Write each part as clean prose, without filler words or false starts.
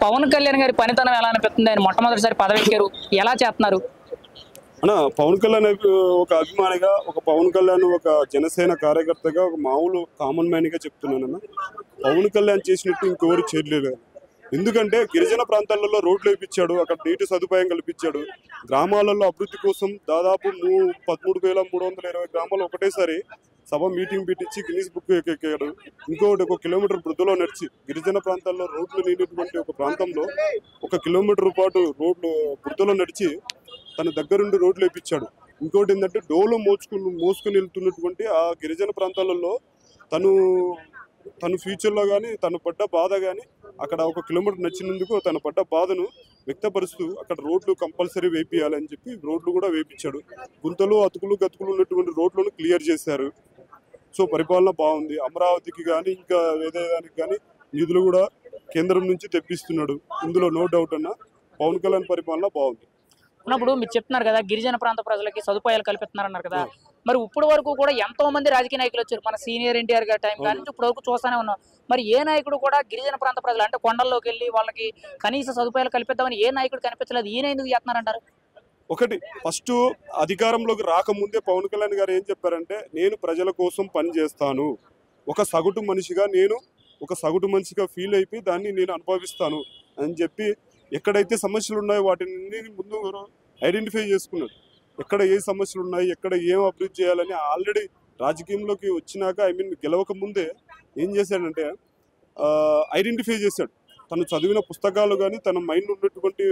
పవన్ కళ్యాణ్ గారి పనితనం ఎలా అనిపిస్తుంది? ఆయన మొట్టమొదటిసారి పదవి ఎక్కారు, ఎలా చేస్తున్నారు? అన్న పవన్ కళ్యాణ్ ఒక అభిమానిగా, ఒక పవన్ కళ్యాణ్ ఒక జనసేన కార్యకర్తగా, ఒక మామూలు కామన్ మ్యాన్ గా చెప్తున్నానన్న, పవన్ కళ్యాణ్ చేసినట్టు ఇంకెవరు చేయలేదు. ఎందుకంటే గిరిజన ప్రాంతాలలో రోడ్లు వేయించాడు, అక్కడ నీటి సదుపాయం కల్పించాడు, గ్రామాలలో అభివృద్ధి కోసం దాదాపు 13,320 గ్రామాలు ఒకటేసారి సభ మీటింగ్ పెట్టించి గిన్నీస్ బుక్ ఎక్కాడు. ఇంకొకటి 1 కిలోమీటర్ వృద్ధులో నడిచి గిరిజన ప్రాంతాల్లో రోడ్లు లేనటువంటి ఒక ప్రాంతంలో 1 కిలోమీటర్ పాటు రోడ్లు వృద్ధులో నడిచి తన దగ్గరుండి రోడ్లు వేయించాడు. ఇంకోటి ఏంటంటే డోలో మోసుకుని వెళ్తున్నటువంటి ఆ గిరిజన ప్రాంతాలలో తను ఫ్యూచర్లో కానీ తను పడ్డ బాధ కానీ అక్కడ 1 కిలోమీటర్ నచ్చినందుకు తను పడ్డ బాధను వ్యక్తపరుస్తూ అక్కడ రోడ్లు కంపల్సరీ వేపియాలని చెప్పి రోడ్లు కూడా వేపించాడు. గుంతలు అతుకులు గతుకులు ఉన్నటువంటి రోడ్లను క్లియర్ చేశారు. సో పరిపాలన బాగుంది. అమరావతికి కానీ ఇంకా వేదేదానికి కానీ నిధులు కూడా కేంద్రం నుంచి తెప్పిస్తున్నాడు. ఇందులో నో డౌట్ అన్న పవన్ కళ్యాణ్ పరిపాలన బాగుంది. ఉన్నప్పుడు మీరు చెప్తున్నారు కదా, గిరిజన ప్రాంత ప్రజలకి సదుపాయాలు కల్పిస్తున్నారన్నారు కదా, మరి ఇప్పటి వరకు కూడా ఎంతో మంది రాజకీయ నాయకులు వచ్చారు. మన సీనియర్ ఎన్టీఆర్ గారి టైం కానీ ఇప్పటి వరకు చూస్తూనే ఉన్నాం. మరి ఏ నాయకుడు కూడా గిరిజన ప్రాంత ప్రజలు అంటే కొండల్లోకి వెళ్ళి వాళ్ళకి కనీస సదుపాయాలు కల్పిద్దామని ఏ నాయకుడు కనిపించలేదు. ఈయన ఎందుకు చేస్తున్నారంటారు? ఒకటి, ఫస్ట్ అధికారంలోకి రాకముందే పవన్ కళ్యాణ్ గారు ఏం చెప్పారంటే, నేను ప్రజల కోసం పని చేస్తాను, ఒక సగటు మనిషిగా ఫీల్ అయిపోయి దాన్ని నేను అనుభవిస్తాను అని చెప్పి ఎక్కడైతే సమస్యలు ఉన్నాయో వాటిని ముందు ఐడెంటిఫై చేసుకున్నాడు. ఎక్కడ ఏ సమస్యలు ఉన్నాయి, ఎక్కడ ఏం అభివృద్ధి చేయాలని ఆల్రెడీ రాజకీయంలోకి వచ్చినాక గెలవక ముందే ఏం చేశాడంటే ఐడెంటిఫై చేశాడు. తను చదివిన పుస్తకాలు కానీ తన మైండ్ ఉన్నటువంటి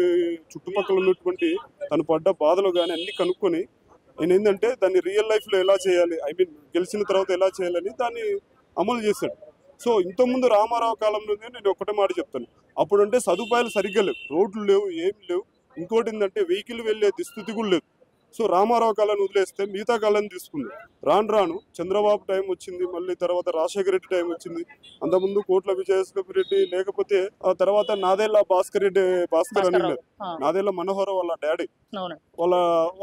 చుట్టుపక్కల ఉన్నటువంటి తను పడ్డ బాధలు కానీ అన్ని కనుక్కొని ఆయన ఏంటంటే దాన్ని రియల్ లైఫ్లో ఎలా చేయాలి, గెలిచిన తర్వాత ఎలా చేయాలని దాన్ని అమలు చేశాడు. సో ఇంతకుముందు రామారావు కాలంలోనే నేను ఒకటే మాట చెప్తాను, అప్పుడంటే సదుపాయాలు సరిగ్గా లేవు, రోడ్లు లేవు, ఏం లేవు. ఇంకోటి ఏంటంటే వెహికల్ వెళ్ళే దుస్థితి కూడా లేదు. సో రామారావు కాలాన్ని వదిలేస్తే మిగతా కాలాన్ని తీసుకుంది. రాను చంద్రబాబు టైం వచ్చింది, మళ్ళీ తర్వాత రాజశేఖర రెడ్డి టైం వచ్చింది, అంతకుముందు కోట్ల విజయసాయి రెడ్డి, లేకపోతే ఆ తర్వాత నాదేళ్ల భాస్కర్ అని నాదేళ్ల మనోహర్ వాళ్ళ డాడీ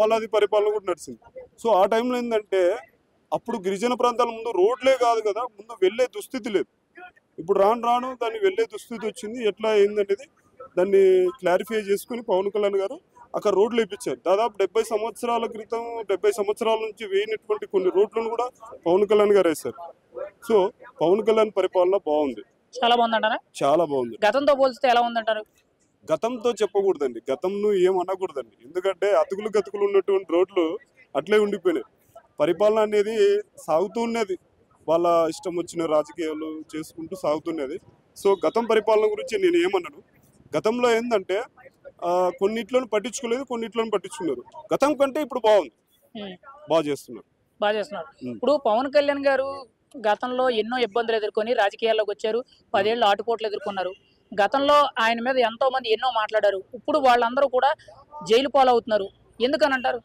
వాళ్ళది పరిపాలన కూడా నడిచింది. సో ఆ టైంలో ఏంటంటే అప్పుడు గిరిజన ప్రాంతాల ముందు రోడ్లే కాదు కదా, ముందు వెళ్లే దుస్థితి లేదు. ఇప్పుడు రాను దాన్ని వెళ్లే దుస్థితి వచ్చింది. ఎట్లా అయిందనేది దాన్ని క్లారిఫై చేసుకుని పవన్ కళ్యాణ్ గారు అక్కడ రోడ్లు వేయించారు. దాదాపు 70 సంవత్సరాల క్రితం 70 సంవత్సరాల నుంచి వేయనటువంటి కొన్ని రోడ్లను కూడా పవన్ కళ్యాణ్ గారు వేశారు. సో పవన్ కళ్యాణ్ పరిపాలన బాగుంది, చాలా బాగుందంటారా? చాలా బాగుంది. గతంతో పోల్చితే ఎలా ఉందంటారు? గతంతో చెప్పకూడదండి, గతంను ఏం అనకూడదండి. ఎందుకంటే గతుకులు ఉన్నటువంటి రోడ్లు అట్లే ఉండిపోయినాయి. పరిపాలన అనేది సాగుతూ ఉన్నది, వాళ్ళ ఇష్టం వచ్చిన రాజకీయాలు చేసుకుంటూ సాగుతున్నది. సో గతం పరిపాలన గురించి నేను ఏమన్నాను, గతంలో ఏంటంటే కొన్నిట్లను పట్టించుకోలేదు, కొన్నిట్లను పట్టించుకున్నారు. గతం కంటే ఇప్పుడు బాగుంది, బాగా చేస్తున్నారు. ఇప్పుడు పవన్ కళ్యాణ్ గారు గతంలో ఎన్నో ఇబ్బందులు ఎదుర్కొని రాజకీయాల్లోకి వచ్చారు. 10 ఏళ్ళు ఆటుపోట్లు ఎదుర్కొన్నారు. గతంలో ఆయన మీద ఎంతో మంది ఎన్నో మాట్లాడారు. ఇప్పుడు వాళ్ళందరూ కూడా జైలు పాలవుతున్నారు. ఎందుకని అంటారు?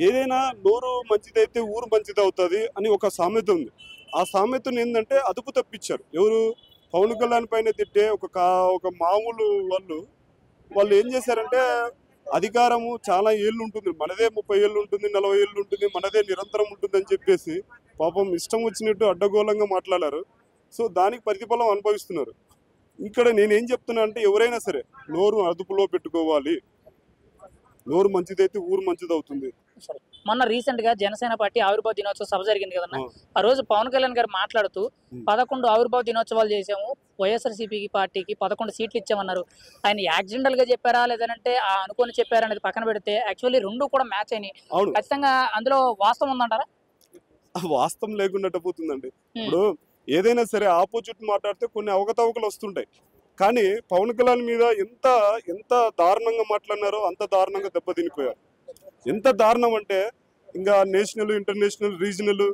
ఏదైనా నోరు మంచిదైతే ఊరు మంచిది అవుతుంది అని ఒక సామెత ఉంది. ఆ సామెతను ఏంటంటే అదుపు తప్పించారు. ఎవరు? పవన్ కళ్యాణ్ పైన తిట్టే ఒక మామూలు వాళ్ళు ఏం చేశారంటే, అధికారము చాలా ఏళ్ళు ఉంటుంది, మనదే 30 ఏళ్ళు ఉంటుంది, 40 ఏళ్ళు ఉంటుంది, మనదే నిరంతరం ఉంటుంది అని చెప్పేసి పాపం ఇష్టం వచ్చినట్టు అడ్డగోళంగా మాట్లాడారు. సో దానికి ప్రతిఫలం అనుభవిస్తున్నారు. ఇక్కడ నేనేం చెప్తున్నా అంటే, ఎవరైనా సరే నోరు అదుపులో పెట్టుకోవాలి, నోరు మంచిదైతే ఊరు మంచిది అవుతుంది. మొన్న రీసెంట్ గా జనసేన పార్టీ ఆవిర్భావ దినోత్సవ సభ జరిగింది కదన్నా. ఆ రోజు పవన్ కళ్యాణ్ గారు మాట్లాడుతూ 11 ఆవిర్భావ దినోత్సవాలు చేసాము, వైఎస్ఆర్సీపీ పార్టీకి 11 సీట్లు ఇచ్చామన్నారు. ఆయన యాక్సిడెంటల్ గా చెప్పారా లేదంటే అనుకొని చెప్పారా అనేది పక్కన పెడితే యాక్చువల్లీ రెండు కూడా మ్యాచ్ అయినాయి. ఖచ్చితంగా అందులో వాస్తవం ఉందంటారా? వాస్తవం లేకుండా పోతుందండి. ఇప్పుడు ఏదైనా సరే ఆపోజిట్ మాట్లాడితే కొన్ని అవకతవకలు వస్తుంటాయి. కానీ పవన్ కళ్యాణ్ మీద ఎంత దారుణంగా మాట్లాడినారో అంత దారుణంగా దెబ్బతినిపోయారు. ఎంత దారుణం అంటే ఇంకా నేషనల్, ఇంటర్నేషనల్, రీజనల్,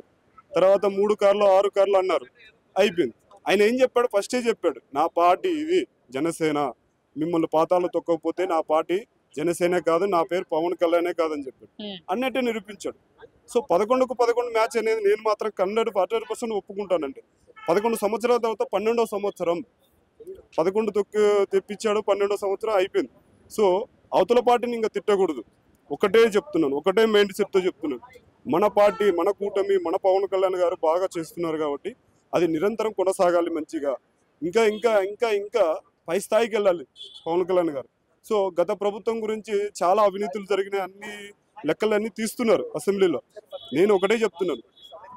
తర్వాత 3 కార్లు 6 కార్లు అన్నారు, అయిపోయింది. ఆయన ఏం చెప్పాడు? ఫస్టే చెప్పాడు, నా పార్టీ ఇది జనసేన, మిమ్మల్ని పాతాలు తొక్కకపోతే నా పార్టీ జనసేనే కాదు, నా పేరు పవన్ కళ్యాణే కాదని చెప్పాడు. అన్నట్టే నిరూపించాడు. సో 11కు 11 మ్యాచ్ అనేది నేను మాత్రం 100% ఒప్పుకుంటానండి. 11 సంవత్సరాల తర్వాత 12వ సంవత్సరం 11 తెప్పించాడు, 12వ సంవత్సరం అయిపోయింది. సో అవతల పార్టీని ఇంకా తిట్టకూడదు. ఒకటే చెప్తున్నాను, ఒకటే మైండ్ సెట్తో చెప్తున్నాను, మన పార్టీ, మన కూటమి, మన పవన్ కళ్యాణ్ గారు బాగా చేస్తున్నారు కాబట్టి అది నిరంతరం కొనసాగాలి మంచిగా. ఇంకా ఇంకా ఇంకా ఇంకా పై స్థాయికి వెళ్ళాలి పవన్ కళ్యాణ్ గారు. సో గత ప్రభుత్వం గురించి చాలా అవినీతులు జరిగినాయి, అన్ని లెక్కలన్నీ తీస్తున్నారు అసెంబ్లీలో. నేను ఒకటే చెప్తున్నాను,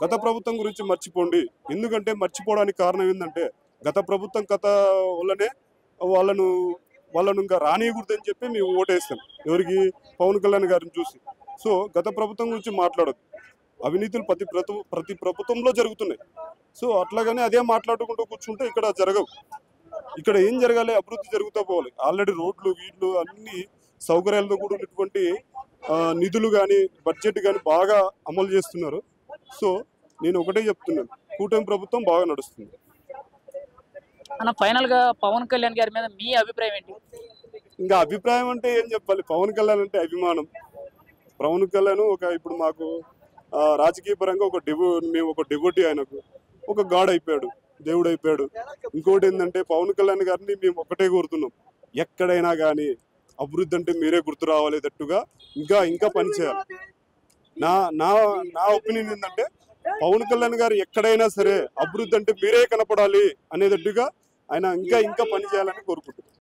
గత ప్రభుత్వం గురించి మర్చిపోండి. ఎందుకంటే మర్చిపోవడానికి కారణం ఏంటంటే గత ప్రభుత్వం కథ వల్లనే వాళ్ళను ఇంకా రానియకూడదని చెప్పి మేము ఓటేస్తాం ఎవరికి, పవన్ కళ్యాణ్ గారిని చూసి. సో గత ప్రభుత్వం గురించి మాట్లాడదు. అవినీతులు ప్రతి ప్రభుత్వంలో జరుగుతున్నాయి. సో అట్లాగనే అదే మాట్లాడుకుంటూ కూర్చుంటే ఇక్కడ జరగవు. ఇక్కడ ఏం జరగాలి, అభివృద్ధి జరుగుతూ పోవాలి. ఆల్రెడీ రోడ్లు వీళ్ళు అన్ని సౌకర్యాలతో కూడినటువంటి నిధులు కానీ బడ్జెట్ కానీ బాగా అమలు చేస్తున్నారు. సో నేను ఒకటే చెప్తున్నాను, కూటమి ప్రభుత్వం బాగా నడుస్తుంది. అన్న ఫైనల్ గా పవన్ కళ్యాణ్ గారి మీద మీ అభిప్రాయం ఏంటి? ఇంకా అభిప్రాయం అంటే ఏం చెప్పాలి, పవన్ కళ్యాణ్ అంటే అభిమానం. పవన్ కళ్యాణ్ ఇప్పుడు మాకు రాజకీయ పరంగా మేము ఒక డివోటీ, ఆయనకు ఒక గాడ్ అయిపోయాడు, దేవుడు అయిపోయాడు. ఇంకోటి ఏంటంటే పవన్ కళ్యాణ్ గారిని మేము ఒకటే కోరుతున్నాం, ఎక్కడైనా కానీ అభివృద్ధి అంటే మీరే గుర్తు రావాలేటట్టుగా ఇంకా పని చేయాలి. నా ఒపీనియన్ ఏంటంటే పవన్ కళ్యాణ్ గారు ఎక్కడైనా సరే అభివృద్ధి అంటే మీరే కనపడాలి అనేటట్టుగా ఆయన ఇంకా పని చేయాలని కోరుకుంటున్నాను.